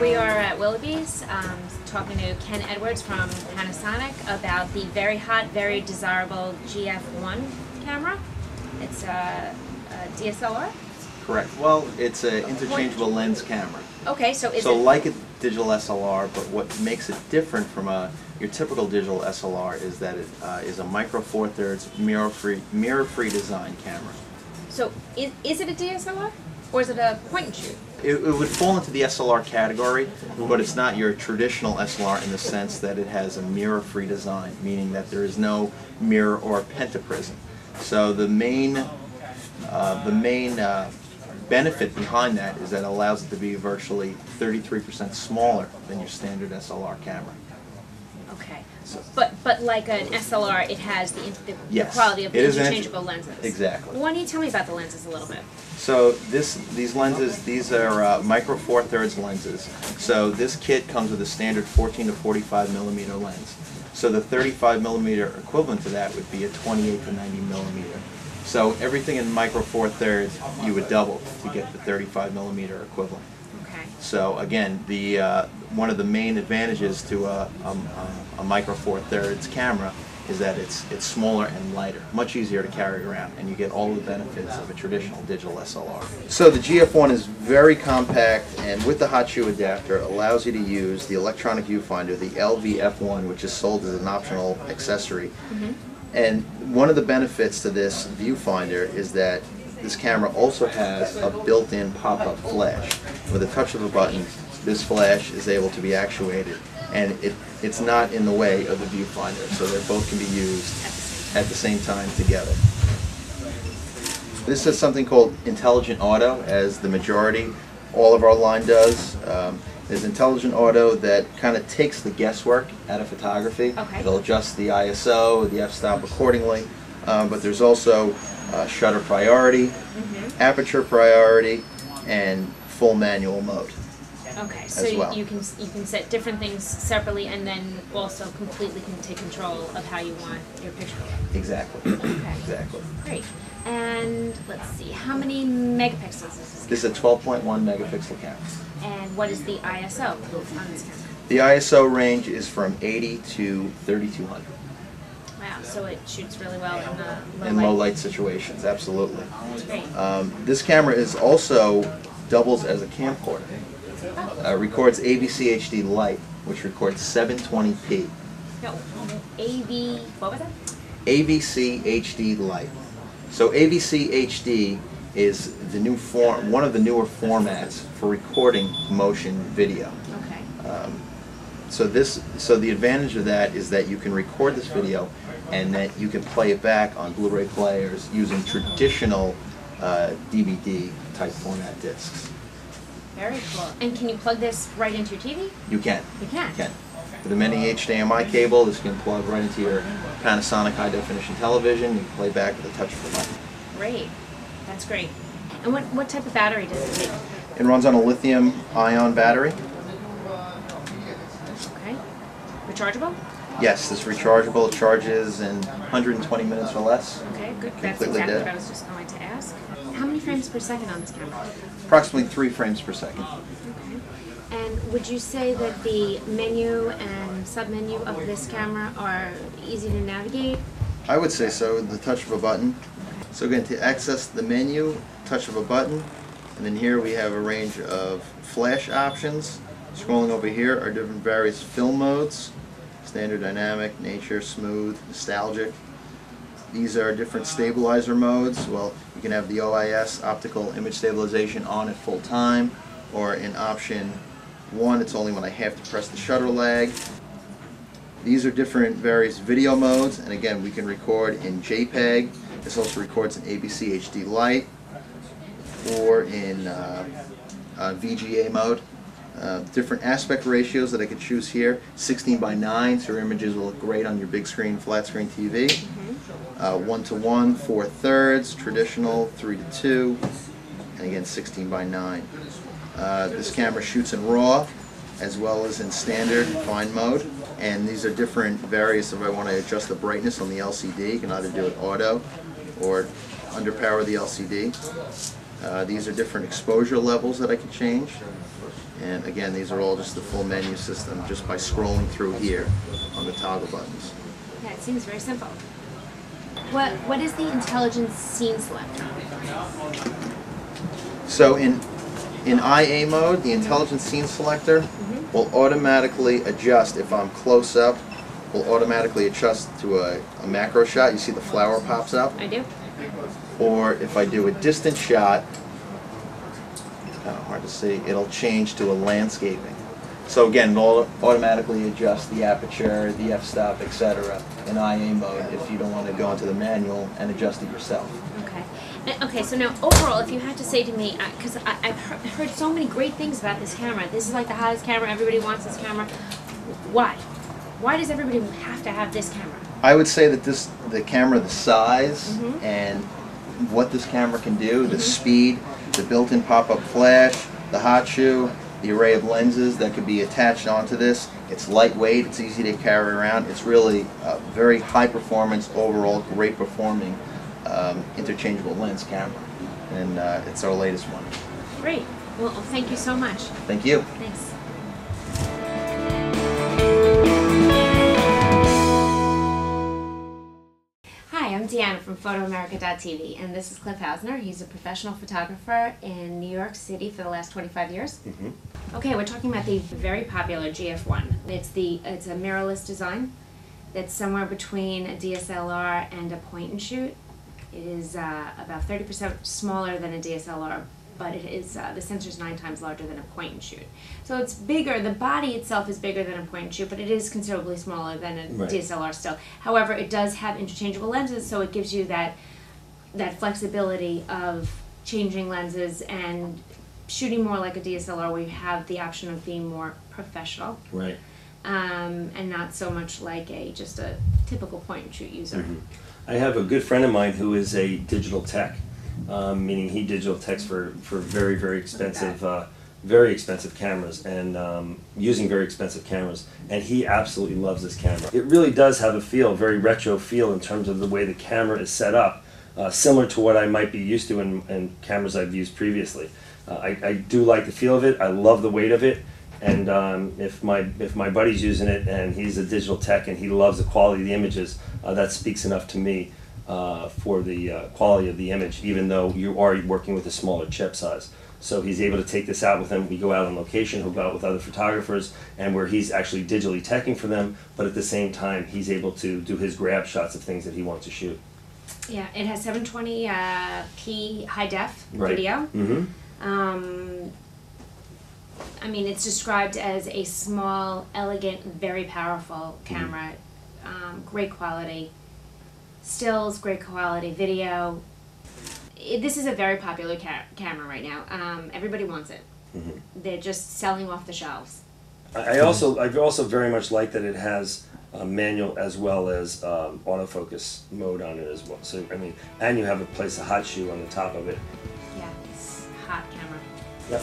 we are at Willoughby's talking to Ken Edwards from Panasonic about the very hot, very desirable GF1 camera. It's a DSLR? Correct. Well, it's an interchangeable lens camera. Okay, so is so it... like a digital SLR, but what makes it different from your typical digital SLR is that it is a micro four thirds mirror-free design camera. So is it a DSLR? Or is it a point and shoot? It would fall into the SLR category, but it's not your traditional SLR in the sense that it has a mirror-free design, meaning that there is no mirror or pentaprism. So the main benefit behind that is that it allows it to be virtually 33% smaller than your standard SLR camera. Okay. But like an SLR, it has the yes, quality of the interchangeable lenses. Exactly. Why don't you tell me about the lenses a little bit? So these lenses, these are micro four thirds lenses. So this kit comes with a standard 14 to 45 millimeter lens. So the 35 millimeter equivalent to that would be a 28 to 90 millimeter. So everything in micro four thirds you would double to get the 35 millimeter equivalent. Okay. So again, one of the main advantages to a micro four thirds camera is that it's smaller and lighter, much easier to carry around, and you get all the benefits of a traditional digital SLR. So the GF1 is very compact, and with the hot shoe adapter allows you to use the electronic viewfinder, the LV-F1, which is sold as an optional accessory. Mm-hmm. And one of the benefits to this viewfinder is that this camera also has a built-in pop-up flash. With a touch of a button, this flash is able to be actuated, and it's not in the way of the viewfinder, so they both can be used at the same time together. This is something called Intelligent Auto, as the majority, all of our line does. There's Intelligent Auto that kind of takes the guesswork out of photography. Okay. It'll adjust the ISO, the f-stop accordingly, but there's also shutter priority, aperture priority, and full manual mode. Okay, so you can set different things separately, and then also completely can take control of how you want your picture to look. Exactly. Okay. Exactly. Great. And let's see, how many megapixels is this? This is a 12.1 megapixel camera. And what is the ISO on this camera? The ISO range is from 80 to 3200. Wow, so it shoots really well in low light situations, absolutely. That's great. This camera is also doubles as a camcorder. Records AVCHD Lite, which records 720p. No, what was that? AVCHD Lite. So AVCHD is the new one of the newer formats for recording motion video. Okay. So the advantage of that is that you can record this video, and that you can play it back on Blu-ray players using traditional DVD type format discs. Very cool. And can you plug this right into your TV? You can. You can? You can. With a mini HDMI cable, this can plug right into your Panasonic high-definition television. You can play back with a touch of a button. Great. That's great. And what type of battery does it take? It runs on a lithium-ion battery. Okay. Rechargeable? Yes, this rechargeable. It charges in 120 minutes or less. Okay, good. That's exactly what I was just going to ask. How many frames per second on this camera? Approximately 3 frames per second. Okay. And would you say that the menu and sub-menu of this camera are easy to navigate? I would say so, with the touch of a button. So again, to access the menu, touch of a button, and then here we have a range of flash options. Scrolling over here are different various film modes: standard, dynamic, nature, smooth, nostalgic. These are different stabilizer modes. Well, you can have the OIS, optical image stabilization, on at full time, or in option 1, it's only when I have to press the shutter lag. These are different various video modes, and again, we can record in JPEG. This also records in AVCHD Lite, or in VGA mode. Different aspect ratios that I could choose here: 16:9, so your images will look great on your big screen, flat screen TV. 1:1, 4/3, traditional, 3:2, and again 16:9. This camera shoots in RAW as well as in standard fine mode, and these are different various. If I want to adjust the brightness on the LCD, you can either do it auto or underpower the LCD. These are different exposure levels that I can change. And again, these are all just the full menu system just by scrolling through here on the toggle buttons. Yeah, it seems very simple. What is the intelligent scene selector? So in IA mode, the intelligent scene selector will automatically adjust. If I'm close up, will automatically adjust to a macro shot. You see the flower pops up? I do. Or if I do a distant shot, kind of hard to see, it'll change to a landscaping. So again, it'll automatically adjust the aperture, the f-stop, etc. in IA mode if you don't want to go into the manual and adjust it yourself. Okay. Okay, so now overall, if you had to say to me, because I've heard so many great things about this camera. This is like the hottest camera. Everybody wants this camera. Why? Why does everybody have to have this camera? I would say that the camera, the size and what this camera can do, the speed, the built-in pop-up flash, the hot shoe, the array of lenses that could be attached onto this. It's lightweight, it's easy to carry around. It's really a very high performance, overall great performing interchangeable lens camera. And it's our latest one. Great. Well, thank you so much. Thank you. Thanks. Hi, I'm Deanna from PhotoAmerica.tv, and this is Cliff Hausner. He's a professional photographer in New York City for the last 25 years. Okay, we're talking about the very popular GF1. It's a mirrorless design that's somewhere between a DSLR and a point-and-shoot. It is about 30% smaller than a DSLR, but it is the sensor is 9 times larger than a point-and-shoot. So it's bigger. The body itself is bigger than a point-and-shoot, but it is considerably smaller than a DSLR still. However, it does have interchangeable lenses, so it gives you that flexibility of changing lenses and shooting more like a DSLR, where you have the option of being more professional, right? And not so much like just a typical point-and-shoot user. I have a good friend of mine who is a digital tech, meaning he digital techs for very, very expensive cameras and using very expensive cameras, and he absolutely loves this camera. It really does have a feel, very retro feel in terms of the way the camera is set up, similar to what I might be used to in cameras I've used previously. I do like the feel of it. I love the weight of it. And if my buddy's using it and he's a digital tech and he loves the quality of the images, that speaks enough to me for the quality of the image, even though you are working with a smaller chip size. So he's able to take this out with him. We go out on location, he'll go out with other photographers, and where he's actually digitally teching for them, but at the same time he's able to do his grab shots of things that he wants to shoot. Yeah, it has 720p high def video. I mean, it's described as a small, elegant, very powerful camera. Great quality stills, great quality video. This is a very popular camera right now. Everybody wants it. They're just selling off the shelves. I also very much like that it has manual as well as autofocus mode on it as well. So I mean, and you have a hot shoe on the top of it. Yeah, it's a hot camera. Yep.